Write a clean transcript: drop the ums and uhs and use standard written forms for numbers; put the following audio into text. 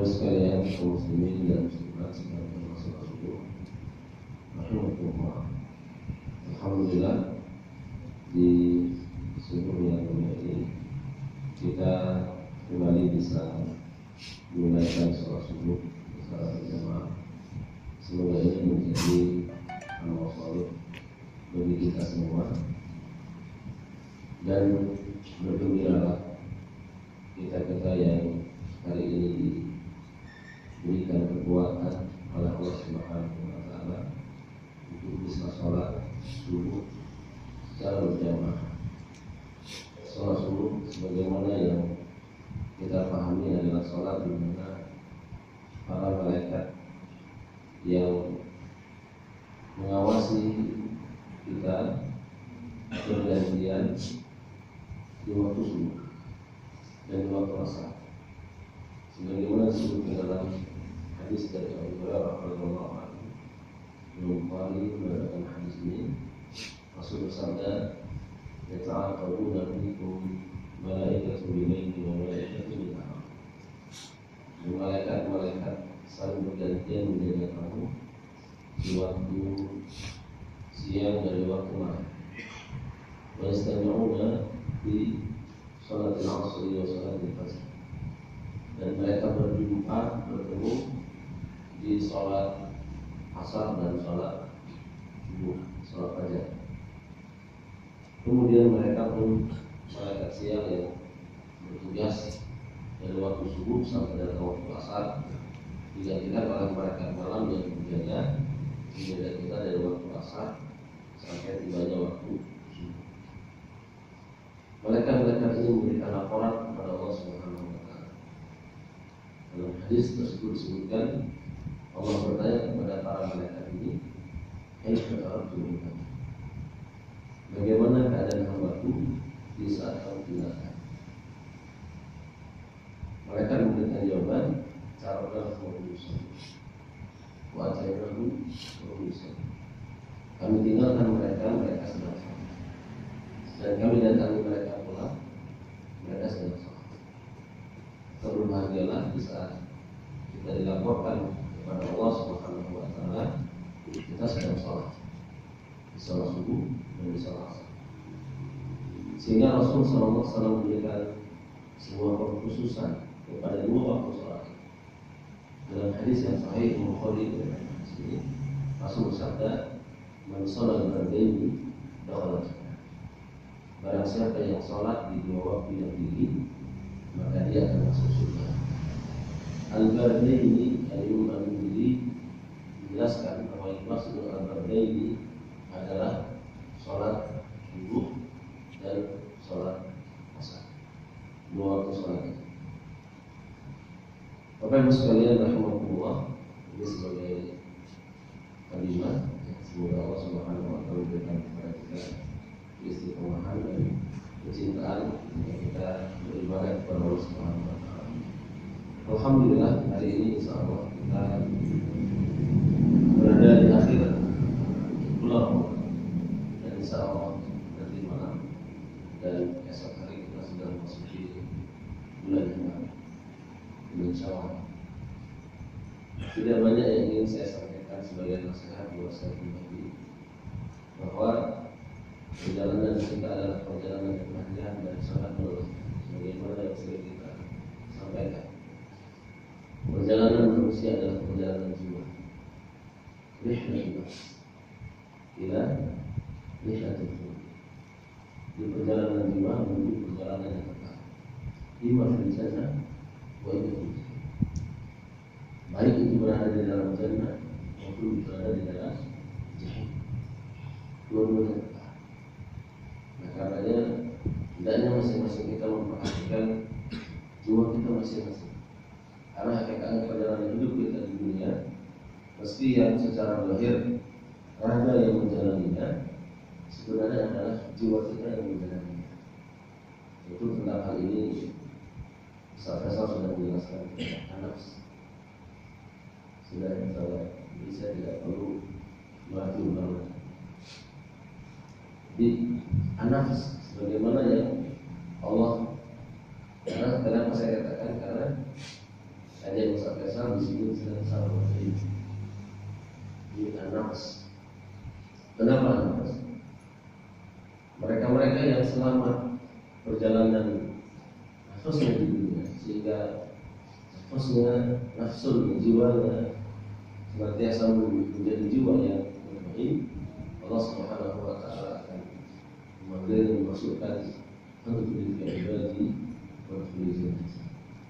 Bapak sekalian kaum muslimin dan muslimat sedang termasuk subuh. Alhamdulillah. Alhamdulillah di subuh yang mulia ini kita kembali bisa menunaikan sholat subuh secara berjamaah. Semoga ini menjadi amal saleh bagi kita semua dan bergembiralah kita yang hari ini diberikan kekuatan oleh Allah Subhanahu wa Ta'ala untuk bisa sholat subuh secara berjamaah. Sholat subuh sebagaimana yang kita pahami adalah sholat di mana para malaikat yang mengawasi kita bergantian di waktu subuh dan di waktu asar. Sebagaimana disebutkan dalam hadis dari Abu Hurairah radhiyallahu anhu, Bukhari meriwayatkan hadis ini. Rasul bersabda, "Yata'aqabuna fikum malaikatu bil-laili wa malaikatu bil-nahar." Malaikat-malaikat saling bergantian menjaga kamu di waktu siang dan di waktu malam. Wa yastami'una di sholatil 'ashri wa sholatil fajr. Dan mereka bertemu di sholat asar dan sholat subuh, sholat fajar. Kemudian mereka pun malaikat siang yang bertugas dari waktu subuh sampai dari waktu asar digantikan oleh malaikat malam yang menjaga kita dari waktu asar sampai tibanya waktu subuh. Malaikat-malaikat ini memberikan laporan kepada Allah Subhanahu wa Ta'ala. Dalam hadis tersebut disebutkan Allah bertanya kepada para malaikat ini, bagaimana keadaan hambaku di saat kamu tinggalkan? Mereka memberikan jawaban, cara berusaha, wajahku berusaha. Kami tinggalkan mereka sedang sholat, dan kami datangi mereka pulang, mereka sedang sholat. Berbahagialah di saat kita dilaporkan kepada Allah Subhanahu wa Ta'ala kita sedang sholat, di sholat subuh dan di sholat asar. Sehingga Rasul sallallahu alaihi wasallam memberikan sebuah kekhususan kepada dua waktu sholat. Dalam hadis yang sahih Bukhari dan Muslim, Rasul bersabda, "Man sholat al-bardaini dakhala jannah." Barang siapa yang sholat di dua waktu yang tinggi, maka dia akan masuk surga. Al-bardaini Al-Imam Al-Mundhiri menjelaskan bahwa yang maksud al-bardaini adalah sholat subuh dan sholat asar, dua waktu sholat itu. Bapak Ibu sekalian rahimakumullah, ini sebagai kalimat semoga Allah Subhanahu wa Ta'ala memberikan kepada kita istiqomahan dan kecintaan yang kita beribadah kepada Allah Subhanahu wa Ta'ala. Alhamdulillah hari ini insyaallah kita berada di akhir bulan Ramadan, dan insyaallah nanti malam dan esok hari kita sudah memasuki bulan Jumat. Insyaallah tidak banyak yang ingin saya sampaikan sebagai nasihat buat saya pribadi, bahwa perjalanan kita adalah perjalanan kematian dan sangat melelahkan, sebagaimana yang sering kita sampaikan. Perjalanan manusia adalah perjalanan jiwa, rihlatul ila rihlatul khulud. Di perjalanan jiwa menuju perjalanan yang kekal. Imma fil jannah wa imma fil jannah. Baik itu berada di dalam jannah maupun berada di dalam jahim. Dua-duanya kekal. Nah, karenanya hendaknya masing-masing kita memperhatikan jiwa kita masing-masing. Karena hakikatnya perjalanan hidup kita di dunia, meski yang secara lahir raga yang menjalaninya, sebenarnya adalah jiwa kita yang menjalaninya. Itu tentang hal ini Ustaz sudah menjelaskan anak. Sudah jadi saya tidak perlu ulang. Di anak sebagaimana yang Allah, karena kenapa saya katakan, karena ada yang Islam disebut dengan sahabat ini. Ini nafas. Kenapa nafas? Mereka-mereka yang selamat perjalanan nafasnya di dunia, sehingga nafasnya, nafsul, jiwanya senantiasa menjadi jiwa yang mutmain. Allah Subhanahu wa Ta'ala akan memanggil dan memasukkan untuk diri ibadi wa